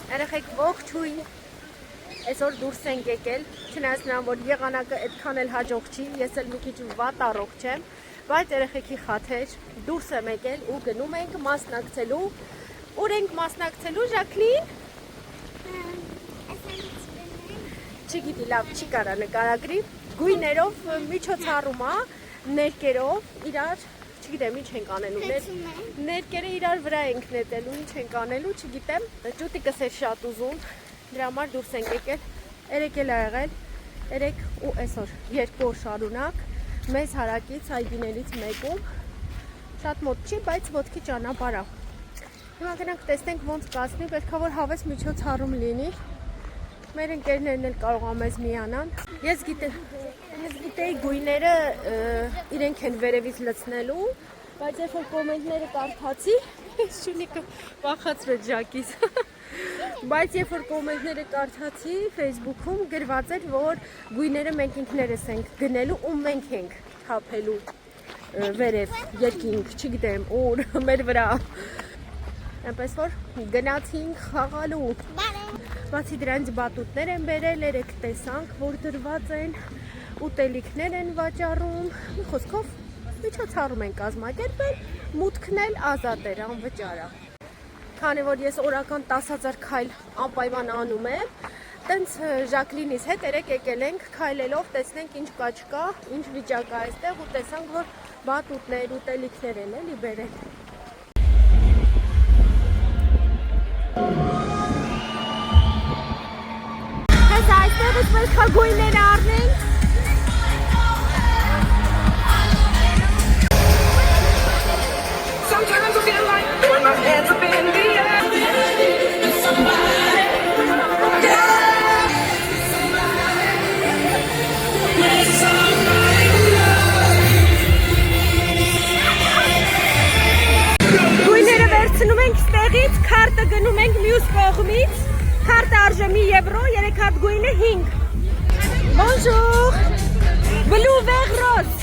Երեխեք ողջույն, այսօր դուրս ենք եկել, չնայած նրան, որ եղանակը այդքան էլ հաջող չի, ես էլ մի քիչ վատ առողջ չեմ, բայց երեխեքի խաթեր, դուրս եմ եկել ու գնում ենք մասնակցելու, ուր ենք մասնակցելու, Ժակլին? Չգիտի, լավ, չի կարա նկարագրի, գույներով միջոցառում է, ներկերով, իրար, չգիտեմ, ինչ ենք անելու, ներկերը իրար վրա ենք նետելու, ինչ ենք անելու, չգիտեմ, ճուտիկս էր շատ ուզում, դրա համար դուրս ենք եկել, երեկ էլ ա եղել, երեկ ու այսօր, 2 օր շարունակ, մեզ հարակից այգիներից մեկում, շատ մոտ չի, բայց ոտքի ճանապարհ է։ Հիմա գնանք տեսնենք ոնց կասնի, պետք է որ հավես միջոցառում լինի, մեր ընկերներն էլ կարող է մեզ միանան, ես գիտեի գույները իրենք են վերևից լցնելու, բայց երբ որ կոմենտները կարդացի, ես շունիկը վախացրեց Ժակիս, բայց երբ որ կոմենտները կարդացի Facebook-ում գրված էր, որ գույները մենք ինքներս ենք գնելու ու մենք ենք թափելու վերև, երկինք, չգիտեմ, ուր, մեր վրա, այնպես որ գնացինք խաղալու, բացի դրանց բատուտներ են բերել, երեք տեսանք, որ դրված են, ուտելիքներ են վաճառում, մի խոսքով միջոցառում են կազմակերպել, մուտքն էլ ազատ էր, անվճար է։ Քանի որ ես օրական 10,000 քայլ անպայման անում եմ, տենց Ժակլինիս հետ երեք եկել ենք քայլելով, տեսնենք ինչ կա չկա, ինչ վիճակ է այստեղ ու տեսանք, որ բատուտներ, ուտելիքներ են էլի բերել։ Հեսա այստեղից պետք է գույները առնենք։ Sometimes I feel like throwing my hands up in the air. Գույները վերցնում ենք ստեղից, քարտը գնում ենք մյուս կողմից, քարտը արժե 1 եվրո, 3 հատ գույնը 5։ Bonjour, blue, vert, rose.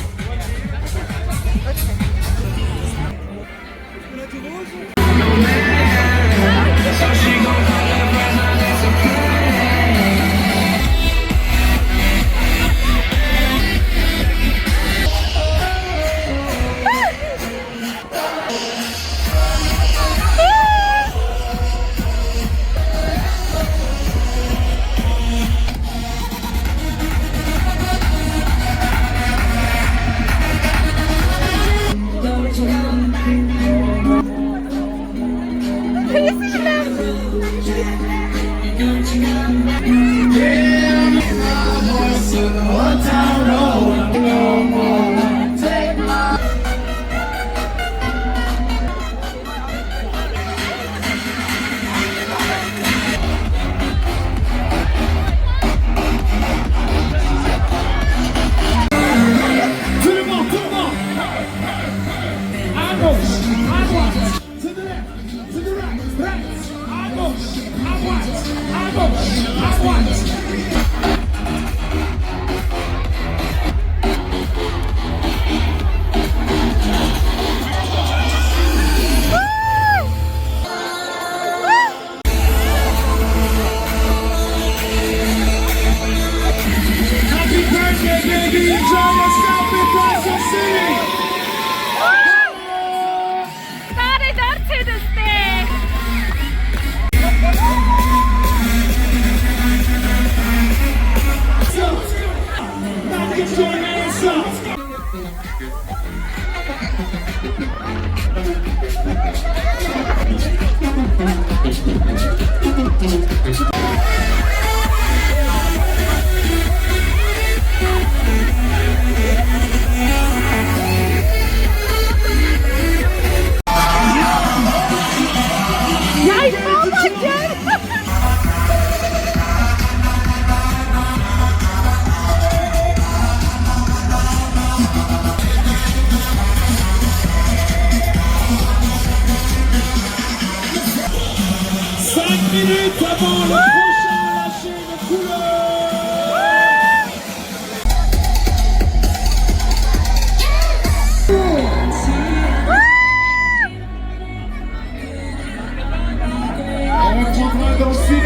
Don't see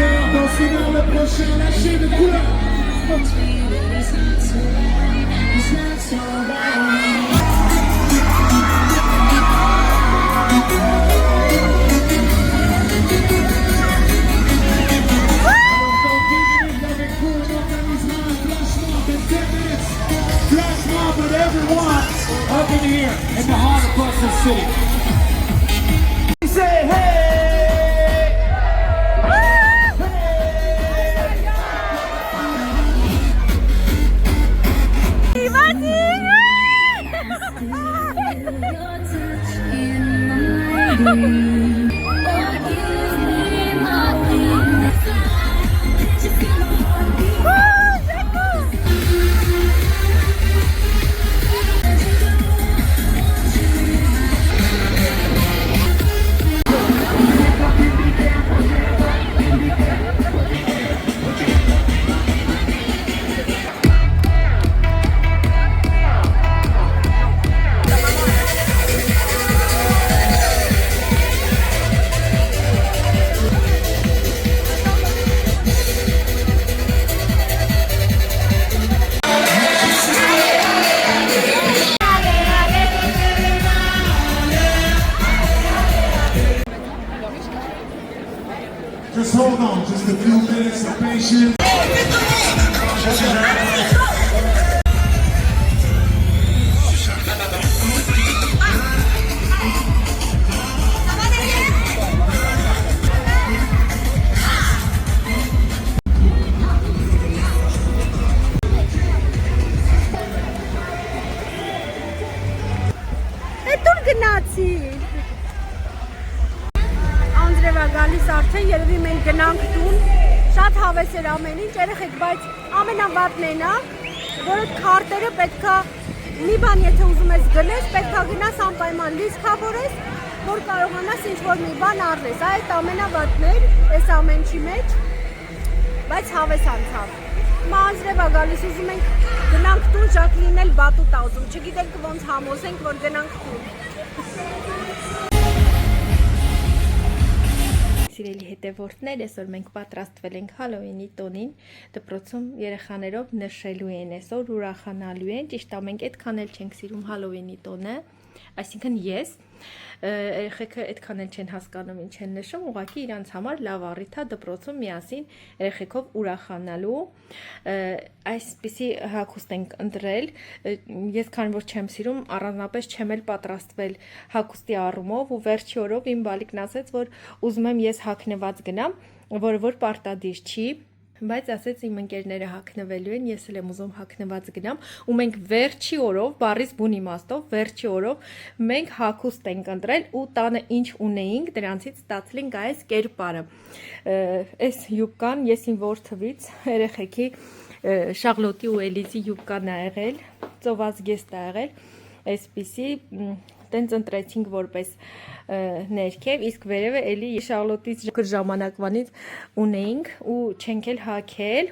With everyone up in here in the heart of Boston City. We say hey! Just hold on, just a few minutes of patience. Էդուր գնացի։ Անձրևա գալիս արդեն, երևի մենք գնանք տուն, շատ հավես էր ամեն ինչ, երեխեք, բայց ամենավատն են է, որ այդ քարտերը պետքա մի բան եթե ուզում ես գնես, պետքա գնաս անպայման լիցքավորես, որ կարողանաս ինչ-որ մի բան առնես, այդ ամենավատն էր, այս ամեն ինչի մեջ, բայց հավես անցավ։ Հիմա անձրևա գալիս, ուզում ենք գնանք տուն, Ժակլինն էլ բատուտ ա ուզում, չգիտենք ոնց համոզենք, որ գնանք տուն։ Սիրելի հետևորդներ, այսօր մենք պատրաստվել ենք Հալոուինի տոնին, դպրոցում երեխաներով նշելու են այսօր, ուրախանալու են, ճիշտ է, մենք այդքան էլ չենք սիրում Հալոուինի տոնը, այսինքն ես, երեխեքը այդքան էլ չեն հասկանում ինչ են նշում, ուղղակի իրանց համար լավ առիթ է դպրոցում միասին երեխեքով ուրախանալու, այսպիսի հագուստ ենք ընտրել, ես քանի որ չեմ սիրում, առանձնապես չեմ էլ պատրաստվել հագուստի առումով ու վերջի օրով իմ բալիկն ասեց, որ ուզում եմ ես հագնված գնամ, որը որ պարտադիր չի, բայց ասեց իմ ընկերները հագնվելու են, ես էլ եմ ուզում հագնված գնամ ու մենք վերջի օրով, բառից բուն իմաստով, վերջի օրով մենք հագուստ ենք ընտրել ու տանը ինչ ունեինք, դրանցից ստացել այս կերպարը։ Այս յուբկան ես իմ որդվից երեխեքի Շաղլոտի ու Էլիզի յուբկան ա եղել, ծոված գեստ ա եղել, այսպիսի տենց ընտրեցինք որպես ներքև, իսկ վերևը էլի Շաղլոտից ժամանակվանից ունեինք ու չենք էլ հագել։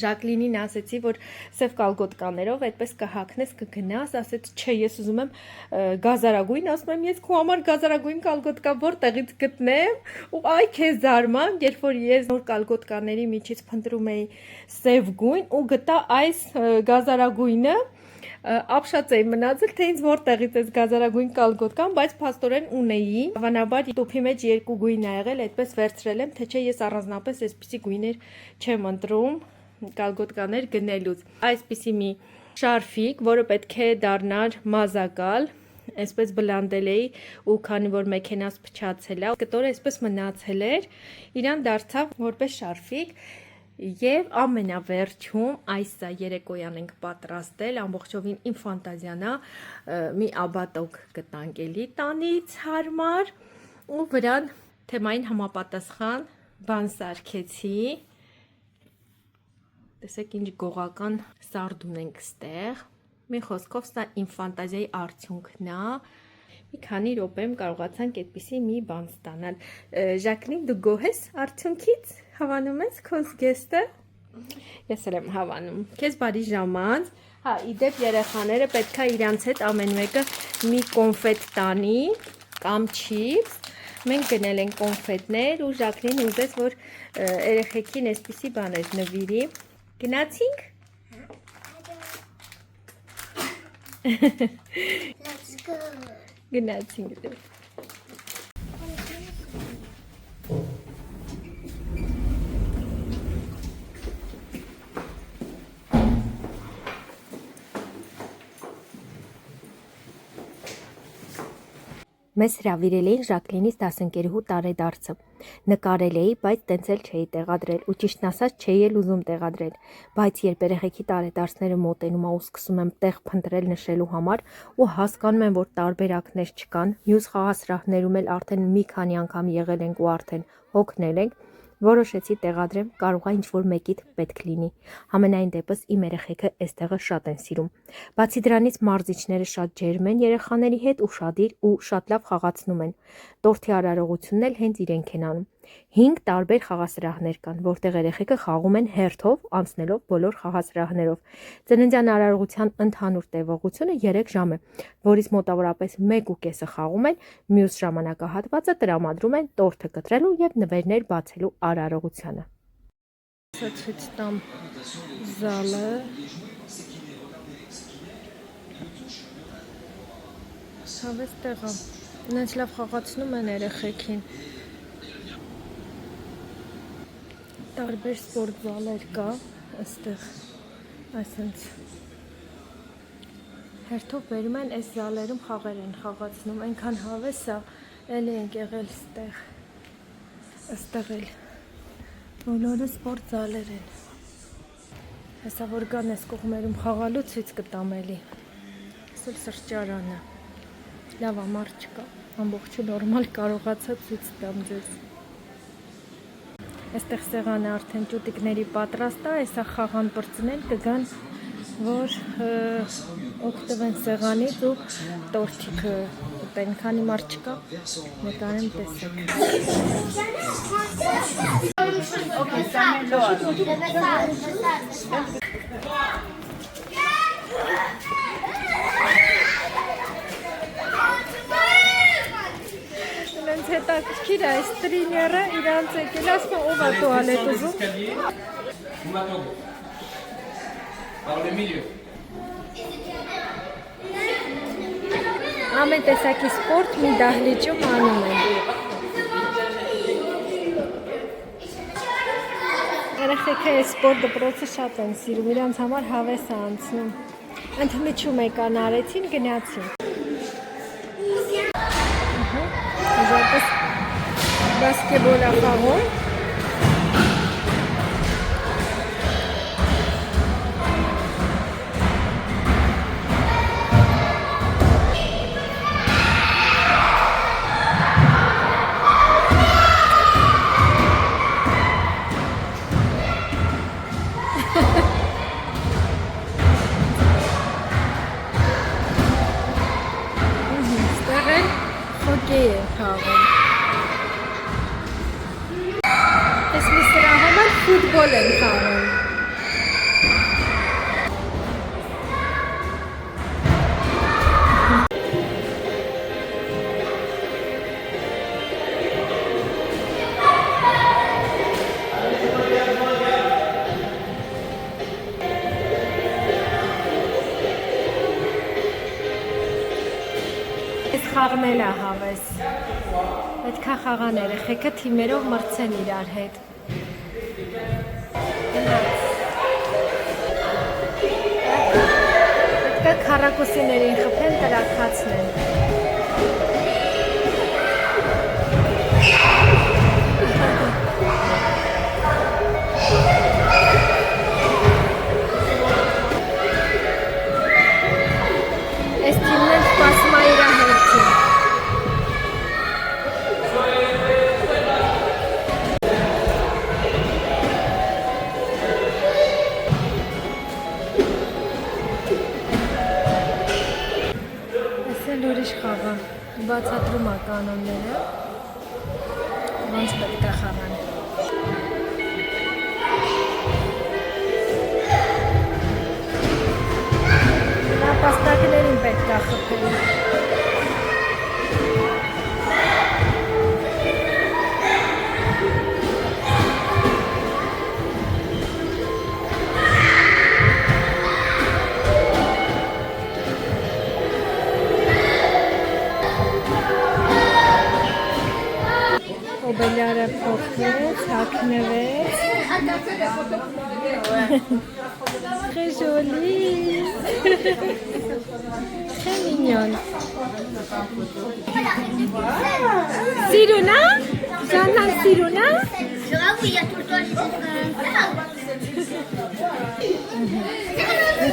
Ժակլինին ասեցի, որ սև կալգոտկաներով այդպես կհագնես, կգնաս, ասեց, չէ, ես ուզում եմ գազարագույն, ասում եմ, ես քո համար գազարագույն կալգոտկա որտեղից գտնեմ, ու այ քեզ զարման, երբ որ ես նոր կալգոտկաների միջից փնտրում էի սև գույն ու գտա այս գազարագույնը, ապշած էի մնացել, թե ինձ որտեղից էս գազարագույն կալգոտկան, բայց փաստորեն ունեի, հավանաբար տուփի մեջ երկու գույն ա եղել, այդպես վերցրել եմ, թե չէ ես առանձնապես այսպիսի գույներ չեմ ընտրում կալգոտկաներ գնելուց։ Այսպիսի մի շարֆիկ, որը պետք է դառնար մազակալ, այսպես բլանդել էի ու քանի որ մեքենաս փչացել է, կտորը այսպես մնացել էր, իրան դարձավ որպես շարֆիկ։ Եվ ամենավերջում այսա երեկոյան ենք պատրաստել, ամբողջովին իմ ֆանտազիան է, մի աբատոկ գտանք էլի տանից հարմար ու վրան թեմային համապատասխան բան սարքեցի, տեսեք ինչ գողական սարդ ունենք ստեղ, մի խոսքով սա իմ ֆանտազիայի արդյունքն է, մի քանի րոպեմ կարողացանք այդպիսի մի բան ստանալ։ Ժակլին, դու գոհ ես արդյունքից, հավանում ես քո զգեստը։ Ես էլ եմ հավանում։ Քեզ բարի ժամանց։ Հա, իդեպ երեխաները պետքա իրանց հետ ամեն մեկը մի կոնֆետ տանի կամ չիպս, Մենք գնել ենք կոնֆետներ ու Ժակլին ուզեց, որ երեխեքին այսպիսի բաներ նվիրի։ Գնացինք։ Let's go. Գնացինք դե։ Մեզ հրավիրել էին Ժակլինից դասընկերուհու տարեդարձը։ Նկարել էի, բայց տենց էլ չէի տեղադրել, ու ճիշտն ասած չէի էլ ուզում տեղադրել, բայց երբ երեխեքի տարեդարձները մոտենում ա ու սկսում եմ տեղ փնտրել նշելու համար ու հասկանում եմ, որ տարբերակներ չկան, մյուս խաղասրահներում էլ արդեն մի քանի անգամ եղել ենք ու արդեն հոգնել ենք, որոշեցի տեղադրեմ, կարողա ինչ-որ մեկիդ պետք լինի։ Համենայն դեպս իմ երեխեքը այստեղը շատ են սիրում։ Բացի դրանից մարզիչները շատ ջերմ են երեխաների հետ, ուշադիր ու շատ լավ խաղացնում են։ Տորթի արարողությունն էլ հենց իրենք են անում։ 5 տարբեր խաղասրահներ կան, որտեղ երեխեքը խաղում են հերթով, անցնելով բոլոր խաղասրահներով։ Ծննդյան արարողության ընդհանուր տևողությունը 3 ժամ է, որից մոտավորապես 1.5-ը խաղում են, մյուս ժամանակահատվածը տրամադրում են տորթը կտրելու եւ նվերներ բացելու արարողությանը։ Ցույց տամ զալը։ Հավես տեղը։ Նենց լավ խաղացնում են երեխեքին։ Տարբեր սպորտ զալեր կա այստեղ, այսինքն հերթով բերում են այս զալերում խաղեր են խաղացնում, այնքան հավես է, էլի ենք եղել այստեղ էլ բոլորը սպորտ զալեր են։ Հեսա որ կան այս կողմերում խաղալու ցույց կտամ էլի, սել սրճարանը, լավ ամար չկա, ամբողջը նորմալ կարողացա ցույց տամ ձեզ։ Այստեղ սեղանը արդեն ճուտիկների պատրաստ է, այսա խաղան պրծնել կգան, որ օգտվեն սեղանից ու տորթիկը ուտեն, քանի մարդ չկա, նկարեմ տեսեք։ Նրանց հետաքրքիր է այս տրիները իրանց եկել, ասում ով է տուալետ ուզում։ Ամեն տեսակի սպորտ մի դահլիճում անում են։ Երեխեքը այս սպորտ դպրոցը շատ են սիրում, իրանց համար հավես է անցնում։ Ընդմիջում եկան արեցին, գնացին։ Զապես բասկետբոլ է խաղում։ Հոկեյ են խաղում։ Այս մի սրահում էլ ֆուտբոլ են խաղում։ Խաղնել է հավես, պետք է խաղան երեխեքը թիմերով մրցեն իրար հետ։ Պետք է քառակուսիներին խփեն, տրաքացնեն։ Այս թիմն էլ սպասում է իր հերթին։ Ուրիշ խաղը բացատրում է կանոնները, ոնց պետք է խաղան։ Նապաստակներին պետք է խփել։ փոխվեց, հագնվեց։ Très joli. Très mignon. Siruna? Жанна Siruna?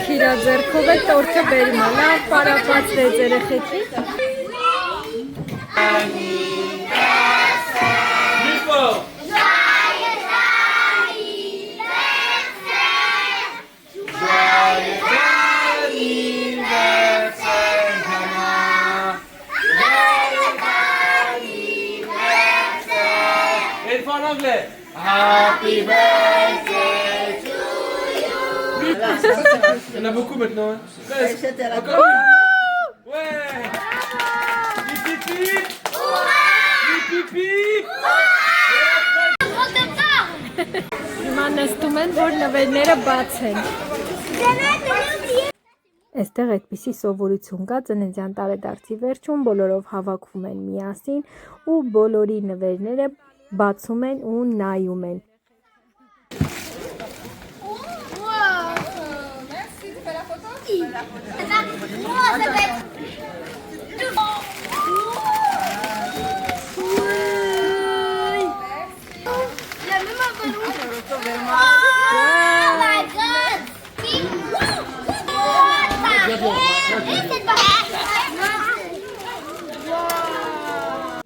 Քիրա ձեռքով է տորթը բերում, լավ պարապացրեց երեխեքին։ Happy birthday to you. Il y en a beaucoup maintenant. Encore une. Ouais. Hip hip hip. Hip hip hip. Հիմա նստում են, որ նվերները բաց են։ Այստեղ այդպիսի սովորություն կա ծննդյան տարեդարձի վերջում բոլորով հավաքվում են միասին ու բոլորի նվերները բացում են ու նայում են։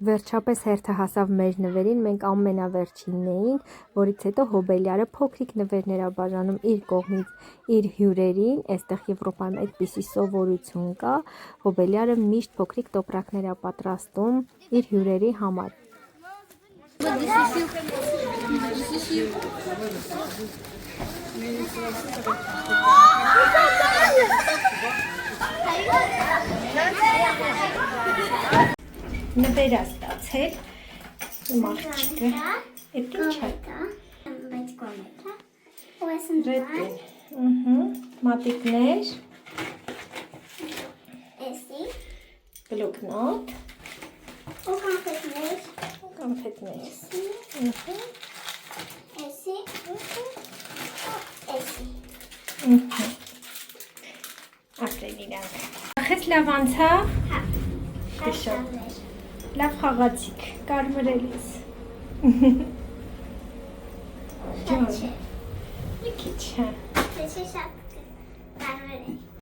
Վերջապես հերթը հասավ մեր նվերին, մենք ամենավերջինն էինք, որից հետո Հոբելյարը փոքրիկ նվերներ ա բաժանում իր կողմից իր հյուրերին, այստեղ Եվրոպայում այդպիսի սովորություն կա, Հոբելյարը միշտ փոքրիկ տոպրակներ ա պատրաստում իր հյուրերի համար։ Նվեր ա ստացել, մաղջիկը, էդ ինչ է։ Մատիկներ, բլոկնոտ, կոնֆետներ, ապրեն իրանք։ Ախեց լավ անցավ, լավ խաղացիք, կարմրելիս։ Ջոն, մի քիչ է։